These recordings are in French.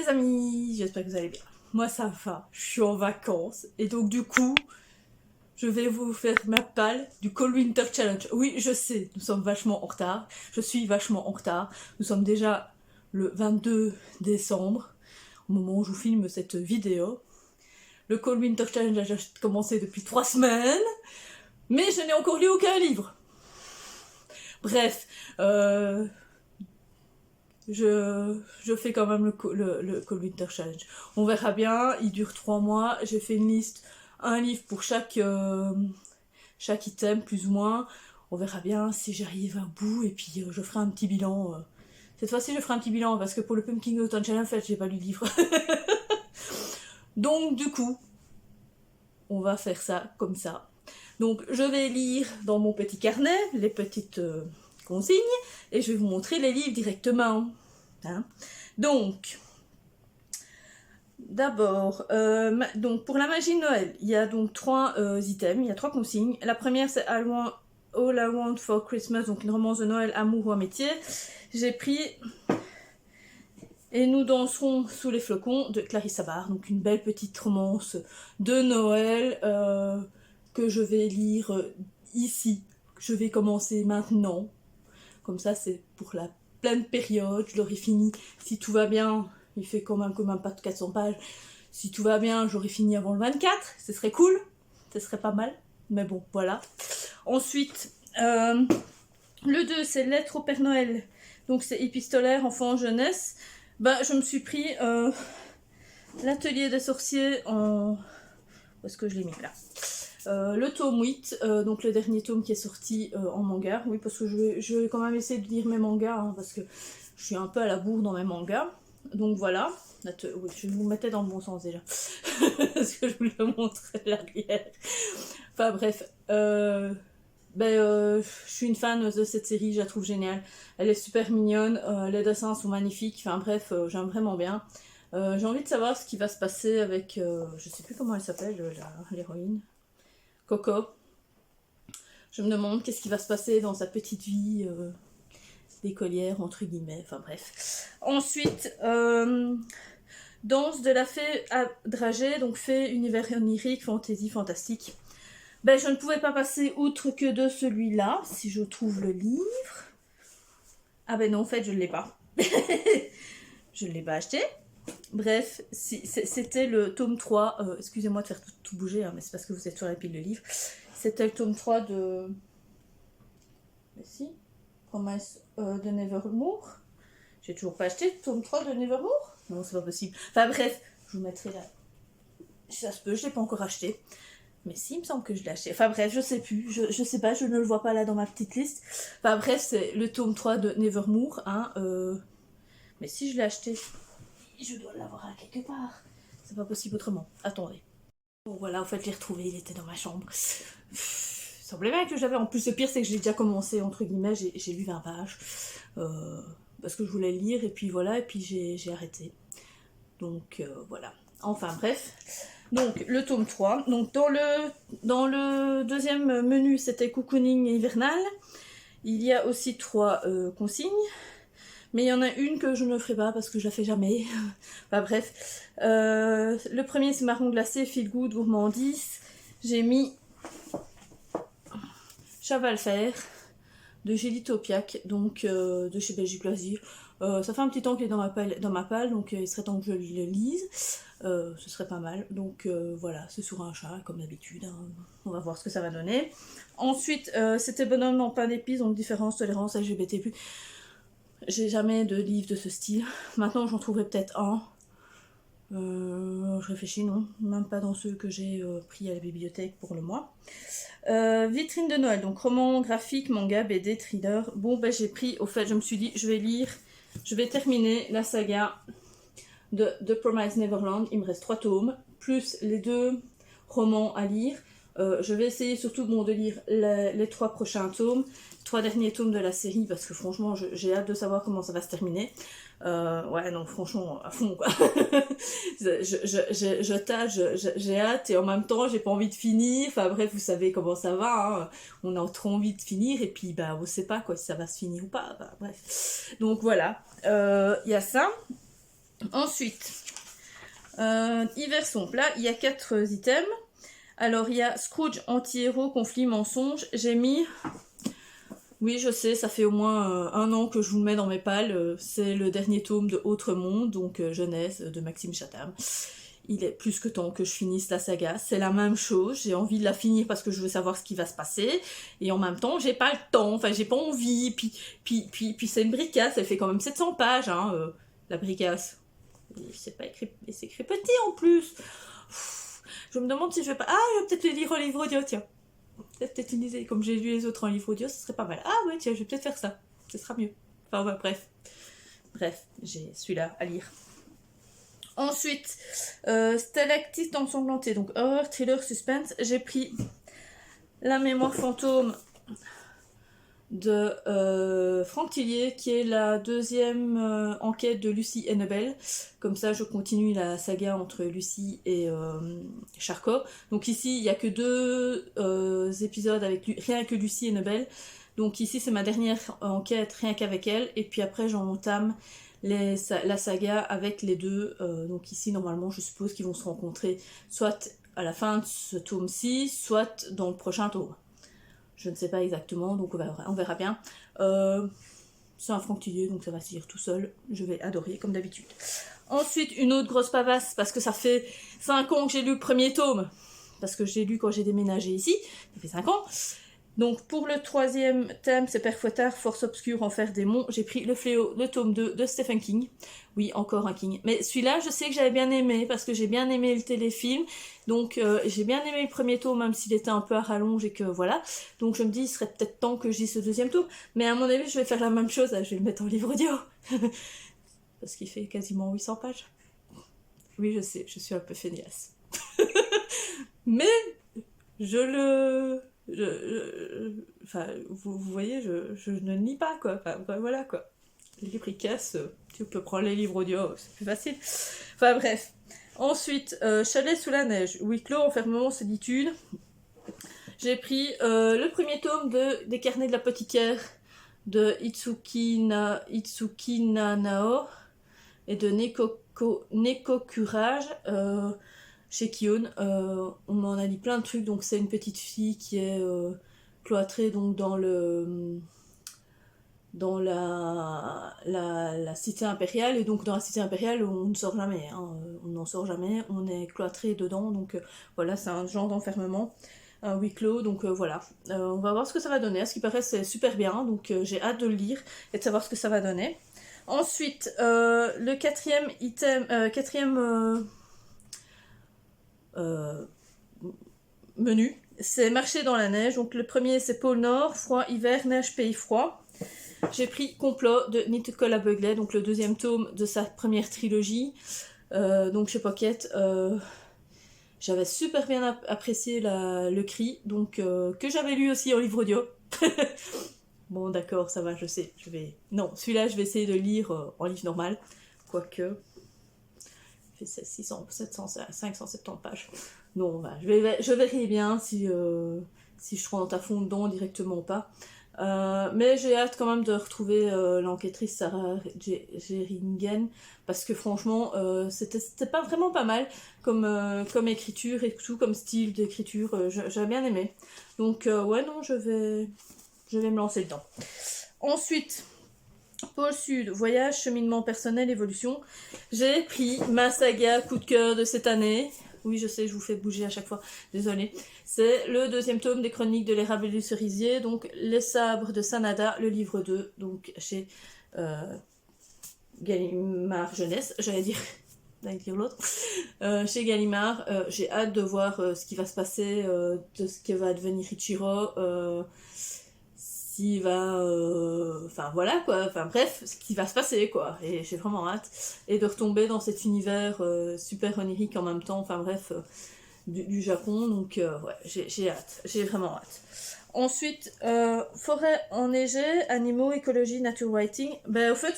les amis, j'espère que vous allez bien. Moi ça va, je suis en vacances et donc du coup, je vais vous faire ma palle du Cold Winter Challenge. Oui, je sais, nous sommes vachement en retard, je suis vachement en retard. Nous sommes déjà le 22 décembre, au moment où je vous filme cette vidéo. Le Cold Winter Challenge a commencé depuis 3 semaines, mais je n'ai encore lu aucun livre. Bref, je fais quand même le Cold Winter Challenge. On verra bien, il dure 3 mois. J'ai fait une liste, un livre pour chaque item, plus ou moins. On verra bien si j'arrive à bout et puis je ferai un petit bilan. Cette fois-ci, je ferai un petit bilan parce que pour le Pumpkin Autumn Challenge, en fait, j'ai pas lu le livre. Donc, du coup, on va faire ça comme ça. Donc, je vais lire dans mon petit carnet les petites consignes et je vais vous montrer les livres directement. Hein. Donc, d'abord, donc pour la magie de Noël, il y a donc 3 items, il y a 3 consignes. La première, c'est All I Want for Christmas, donc une romance de Noël, amour ou amitié. J'ai pris Et nous danserons sous les flocons de Clarissa Barr, donc une belle petite romance de Noël que je vais lire ici. Je vais commencer maintenant. Comme ça, c'est pour la pleine période. Je l'aurai fini. Si tout va bien, il fait quand même pas de 400 pages. Si tout va bien, j'aurai fini avant le 24. Ce serait cool. Ce serait pas mal. Mais bon, voilà. Ensuite, le 2, c'est Lettre au Père Noël. Donc c'est épistolaire, enfant, jeunesse. Bah, je me suis pris l'atelier des sorciers en... Où est-ce que je l'ai mis là le tome 8, donc le dernier tome qui est sorti en manga. Oui, parce que je vais quand même essayer de lire mes mangas, hein, parce que je suis un peu à la bourre dans mes mangas. Donc voilà. Oui, je vous mettais dans le bon sens déjà. Parce que je vous le montrais l'arrière. Enfin bref. Je suis une fan de cette série, je la trouve géniale. Elle est super mignonne, les dessins sont magnifiques, enfin bref, j'aime vraiment bien. J'ai envie de savoir ce qui va se passer avec, je sais plus comment elle s'appelle, l'héroïne. Coco. Je me demande qu'est-ce qui va se passer dans sa petite vie d'écolière, entre guillemets, enfin bref. Ensuite, Danse de la fée à dragée, donc fée, univers onirique, fantasy, fantastique. Ben, je ne pouvais pas passer outre que de celui-là, si je trouve le livre. Ah ben non, en fait, je ne l'ai pas. Je ne l'ai pas acheté. Bref, c'était le tome 3. Excusez-moi de faire tout bouger, hein, mais c'est parce que vous êtes sur la pile de livres. C'était le tome 3 de... Mais si, Promise de Nevermore. J'ai toujours pas acheté le tome 3 de Nevermore. Non, c'est pas possible. Enfin bref, je vous mettrai là. Ça se peut, je l'ai pas encore acheté. Mais si, il me semble que je l'ai acheté. Enfin bref, je sais plus. Je sais pas, je ne le vois pas là dans ma petite liste. Enfin bref, c'est le tome 3 de Nevermore. Hein, Mais si je l'ai acheté, je dois l'avoir là quelque part. C'est pas possible autrement. Attendez. Bon voilà, en fait, je l'ai retrouvé. Il était dans ma chambre. Il semblait bien que j'avais. En plus, le pire, c'est que j'ai déjà commencé, entre guillemets. J'ai lu 20 pages. Parce que je voulais le lire. Et puis voilà, et puis j'ai arrêté. Donc voilà. Enfin bref. Donc le tome 3. Donc dans le deuxième menu, c'était cocooning hivernal. Il y a aussi 3 consignes. Mais il y en a une que je ne ferai pas parce que je la fais jamais. Enfin bref. Le premier, c'est marron glacé, feel good, gourmandise. J'ai mis Chaval Fer de Gélie Topiac, donc de chez Belgique Loisirs. Ça fait un petit temps qu'il est dans ma palle, donc il serait temps que je le lise. Ce serait pas mal. Donc voilà, c'est sur un chat, comme d'habitude. Hein. On va voir ce que ça va donner. Ensuite, c'était Bonhomme en pain d'épices, donc différence, tolérance, LGBT+. J'ai jamais de livre de ce style. Maintenant, j'en trouverai peut-être un. Je réfléchis, non. Même pas dans ceux que j'ai pris à la bibliothèque pour le mois. Vitrine de Noël, donc roman graphique, manga, BD, thriller. Bon, ben j'ai pris, au fait, je me suis dit, je vais terminer la saga de The Promised Neverland. Il me reste 3 tomes, plus les 2 romans à lire. Je vais essayer surtout de lire les 3 prochains tomes, 3 derniers tomes de la série, parce que franchement, j'ai hâte de savoir comment ça va se terminer. Ouais, non, franchement, à fond, quoi. je tâche, j'ai hâte, et en même temps, j'ai pas envie de finir. Enfin bref, vous savez comment ça va, hein. On a trop envie de finir, et puis, bah, on sait pas, quoi, si ça va se finir ou pas. Bah, bref. Donc voilà, y a ça. Ensuite, hiver sombre. Là, il y a 4 items. Alors, il y a Scrooge, anti-héros, conflit, mensonge. J'ai mis... Oui, je sais, ça fait au moins 1 an que je vous le mets dans mes pales. C'est le dernier tome de Autre Monde, donc Jeunesse de Maxime Chatham. Il est plus que temps que je finisse la saga. C'est la même chose, j'ai envie de la finir parce que je veux savoir ce qui va se passer. Et en même temps, j'ai pas le temps, enfin j'ai pas envie. Puis c'est une bricasse, elle fait quand même 700 pages, hein, la bricasse. C'est pas écrit, c'est écrit petit en plus. Je me demande si je vais pas... Ah, je vais peut-être le lire en livre audio, tiens. C'est peut-être une idée, comme j'ai lu les autres en livre audio, ce serait pas mal. Ah ouais, tiens, je vais peut-être faire ça. Ce sera mieux. Enfin, ouais, bref. Bref, j'ai celui-là à lire. Ensuite, Stalactite ensanglantée, donc horreur, thriller, suspense. J'ai pris La mémoire fantôme de Franck Tillier, qui est la 2e enquête de Lucie Hennebel. Comme ça, je continue la saga entre Lucie et Charcot. Donc ici, il n'y a que 2 épisodes avec rien que Lucie Hennebel. Donc ici, c'est ma dernière enquête, rien qu'avec elle. Et puis après, j'en entame la saga avec les 2. Donc ici, normalement, je suppose qu'ils vont se rencontrer soit à la fin de ce tome-ci, soit dans le prochain tome. Je ne sais pas exactement, donc on verra bien. C'est un Franck Tillier, donc ça va se lire tout seul. Je vais adorer, comme d'habitude. Ensuite, une autre grosse pavasse, parce que ça fait 5 ans que j'ai lu le premier tome. Parce que j'ai lu quand j'ai déménagé ici. Ça fait 5 ans. Donc, pour le 3e thème, c'est Père Fouettard, Force Obscure, Enfer Démon. J'ai pris Le Fléau, le tome 2 de Stephen King. Oui, encore un King. Mais celui-là, je sais que j'avais bien aimé, parce que j'ai bien aimé le téléfilm. Donc, j'ai bien aimé le premier tome, même s'il était un peu à rallonge et que voilà. Donc, je me dis, il serait peut-être temps que je lise ce 2e tome. Mais à mon avis, je vais faire la même chose. Je vais le mettre en livre audio. Parce qu'il fait quasiment 800 pages. Oui, je sais, je suis un peu feignasse. Mais, enfin, vous voyez, je ne lis pas, quoi. Enfin, voilà, quoi. Les livres, ils cassent, tu peux prendre les livres audio, c'est plus facile. Enfin, bref. Ensuite, Chalet sous la neige, huis clos, enfermement, solitude. J'ai pris le premier tome des carnets de l'apothicaire de Itsuki Nanao et de Neko Courage. Chez Kion, on m'en a dit plein de trucs, donc c'est une petite fille qui est cloîtrée donc dans la cité impériale, et donc dans la cité impériale on ne sort jamais, hein, on n'en sort jamais, on est cloîtré dedans, donc voilà, c'est un genre d'enfermement, un huis clos, donc voilà, on va voir ce que ça va donner. À ce qui paraît, c'est super bien, donc j'ai hâte de le lire et de savoir ce que ça va donner. Ensuite, le 4e item, menu, c'est Marcher dans la neige. Donc le premier, c'est pôle Nord, froid, hiver, neige, pays froid. J'ai pris Complot de Nicolas Beuglet, donc le 2e tome de sa première trilogie, donc chez Pocket. J'avais super bien apprécié le cri, donc que j'avais lu aussi en livre audio. Bon, d'accord, ça va, je sais. Non, celui-là, je vais essayer de lire en livre normal, quoique fait 570 pages. Non, bah, je verrai bien si je rentre à fond dedans directement ou pas. Mais j'ai hâte quand même de retrouver l'enquêtrice Sarah Geringen, parce que franchement, c'était pas vraiment pas mal comme écriture et tout, comme style d'écriture. J'avais bien aimé. Donc, ouais, non, je vais me lancer dedans. Ensuite, Pôle Sud, voyage, cheminement personnel, évolution. J'ai pris ma saga coup de cœur de cette année. Oui, je sais, je vous fais bouger à chaque fois, désolée. C'est le 2e tome des chroniques de l'érable et du cerisier, donc Les sabres de Sanada, le livre 2, donc chez Gallimard Jeunesse, j'allais dire l'autre. Chez Gallimard, j'ai hâte de voir ce qui va se passer, de ce que va devenir Ichiro. S'il va... Enfin voilà quoi, enfin bref, ce qui va se passer quoi, et j'ai vraiment hâte, et de retomber dans cet univers super onirique en même temps, enfin bref, du Japon, donc ouais, j'ai hâte, j'ai vraiment hâte. Ensuite, forêt enneigée, animaux, écologie, nature writing. Ben au fait,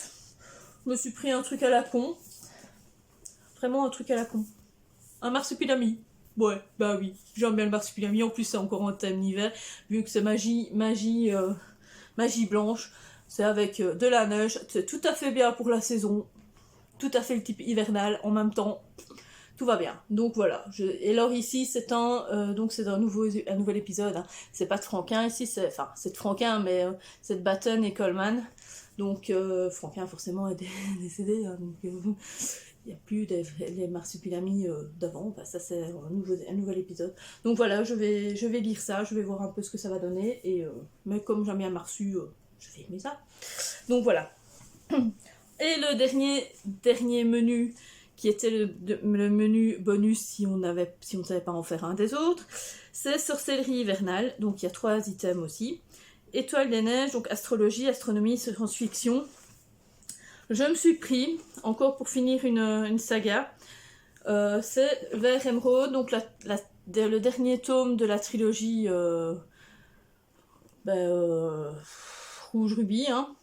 je me suis pris un truc à la con, vraiment un truc à la con, un marsupilami. Ouais, bah oui, j'aime bien le marsupilami, en plus c'est encore un thème hiver, vu que c'est magie blanche, c'est avec de la neige, c'est tout à fait bien pour la saison. tout à fait le type hivernal en même temps. Tout va bien. Donc voilà. Et alors ici, c'est un nouvel épisode. Hein. C'est pas de Franquin ici, c'est de Franquin, mais c'est de Batten et Coleman. Donc Franquin forcément est décédé. Hein, donc il n'y a plus les marsupilamis d'avant. Enfin, ça c'est un nouvel épisode. Donc voilà, je vais lire ça, je vais voir un peu ce que ça va donner. Mais comme j'aime bien Marsu, je vais aimer ça. Donc voilà. Et le dernier menu, qui était le menu bonus si on ne savait pas en faire un des autres, c'est sorcellerie hivernale, donc il y a 3 items aussi. Étoile des neiges, donc astrologie, astronomie, science-fiction. Je me suis pris, encore pour finir une saga, c'est Vert Émeraude, donc le dernier tome de la trilogie Rouge Rubis, hein,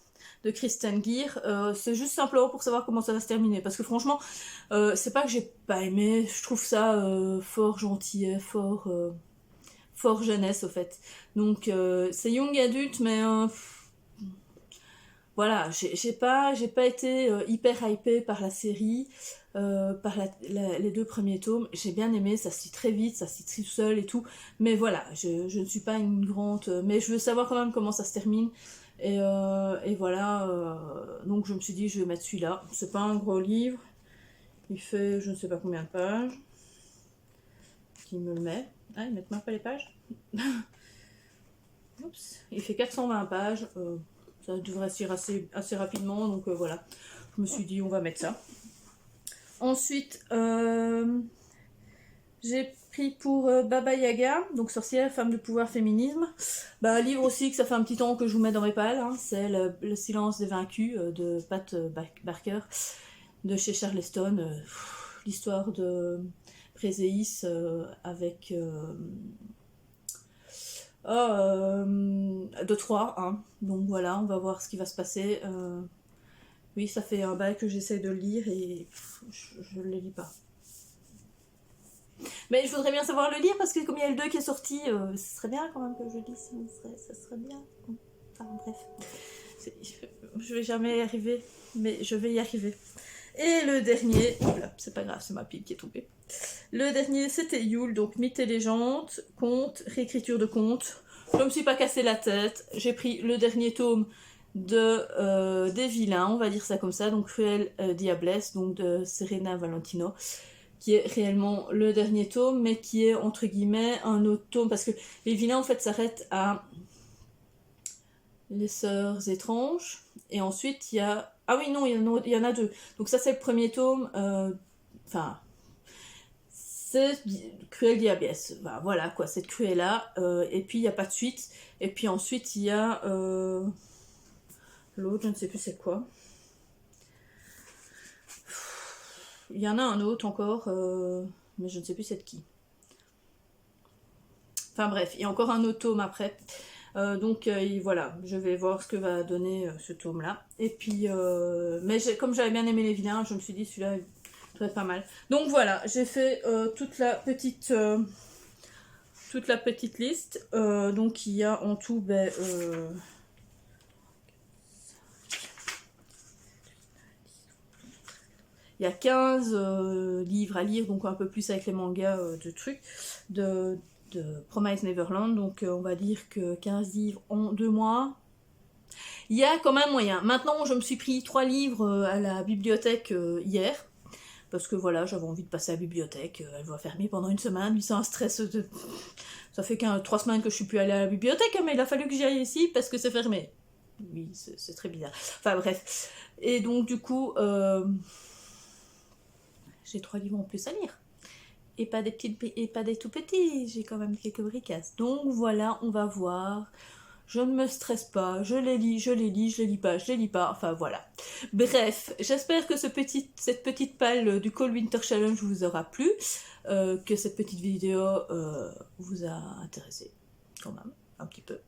de Kristen Gear. C'est juste simplement pour savoir comment ça va se terminer, parce que franchement c'est pas que j'ai pas aimé, je trouve ça fort gentil, fort jeunesse au fait. Donc c'est young adulte, mais voilà, j'ai pas été hyper hypée par la série, par les 2 premiers tomes. J'ai bien aimé, ça se lit très vite, ça se lit tout seul et tout, mais voilà, je ne suis pas une grande, mais je veux savoir quand même comment ça se termine. Et voilà, donc je me suis dit je vais mettre celui-là. C'est pas un gros livre, il fait je ne sais pas combien de pages. Qui me le met. Ah, il met même pas les pages. Oups. Il fait 420 pages. Ça devrait se lire assez rapidement, donc voilà. Je me suis dit on va mettre ça. Ensuite, j'ai pris pour Baba Yaga, donc sorcière, femme de pouvoir, féminisme. Bah, livre aussi que ça fait un petit temps que je vous mets dans mes pales, hein. C'est le silence des vaincus de Pat Barker, de chez Charleston. L'histoire de Préséis avec de 3, hein. Donc voilà, on va voir ce qui va se passer. Oui, ça fait un bail que j'essaie de le lire et je ne le lis pas. Mais je voudrais bien savoir le lire parce que comme il y a le 2 qui est sorti, ce serait bien quand même que je lise, ça serait bien. Enfin bref, je vais jamais y arriver, mais je vais y arriver. Et le dernier, voilà, c'est pas grave, c'est ma pile qui est tombée. Le dernier, c'était Yule, donc mythes et légendes, contes, réécriture de contes. Je me suis pas cassé la tête, j'ai pris le dernier tome des vilains, on va dire ça comme ça, donc Cruel Diablesse, donc de Serena Valentino, qui est réellement le dernier tome, mais qui est entre guillemets un autre tome, parce que les vilains en fait s'arrêtent à les sœurs étranges, et ensuite il y a... Ah oui, non, il y en a 2. Donc ça c'est le premier tome, c'est Cruel Diablesse. Bah, voilà quoi, cette Cruella, et puis il n'y a pas de suite, et puis ensuite il y a... l'autre, je ne sais plus c'est quoi. Il y en a un autre encore, mais je ne sais plus c'est de qui. Enfin bref, il y a encore un autre tome après. Donc voilà, je vais voir ce que va donner ce tome-là. Et puis, mais comme j'avais bien aimé les vilains, je me suis dit celui-là doit être pas mal. Donc voilà, j'ai fait toute la petite liste. Donc il y a en tout... il y a 15 livres à lire, donc un peu plus avec les mangas de trucs, de Promise Neverland, donc on va dire que 15 livres en 2 mois. Il y a quand même moyen. Maintenant, je me suis pris 3 livres à la bibliothèque hier, parce que voilà, j'avais envie de passer à la bibliothèque. Elle va fermer pendant 1 semaine, lui c'est un stress de... Ça fait 3 semaines que je suis plus allée à la bibliothèque, mais il a fallu que j'y aille ici parce que c'est fermé. Oui, c'est très bizarre. Enfin bref. Et donc du coup... j'ai 3 livres en plus à lire. Et pas des tout petits, j'ai quand même quelques bricasses. Donc voilà, on va voir. Je ne me stresse pas, je les lis, je les lis pas, enfin voilà. Bref, j'espère que cette petite palle du Cold Winter Challenge vous aura plu, que cette petite vidéo vous a intéressé, quand même, un petit peu.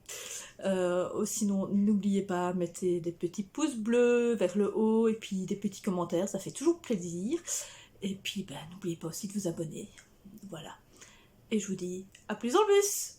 Sinon, n'oubliez pas, mettez des petits pouces bleus vers le haut, et puis des petits commentaires, ça fait toujours plaisir. Et puis, n'oubliez pas aussi de vous abonner. Voilà. Et je vous dis à plus en plus.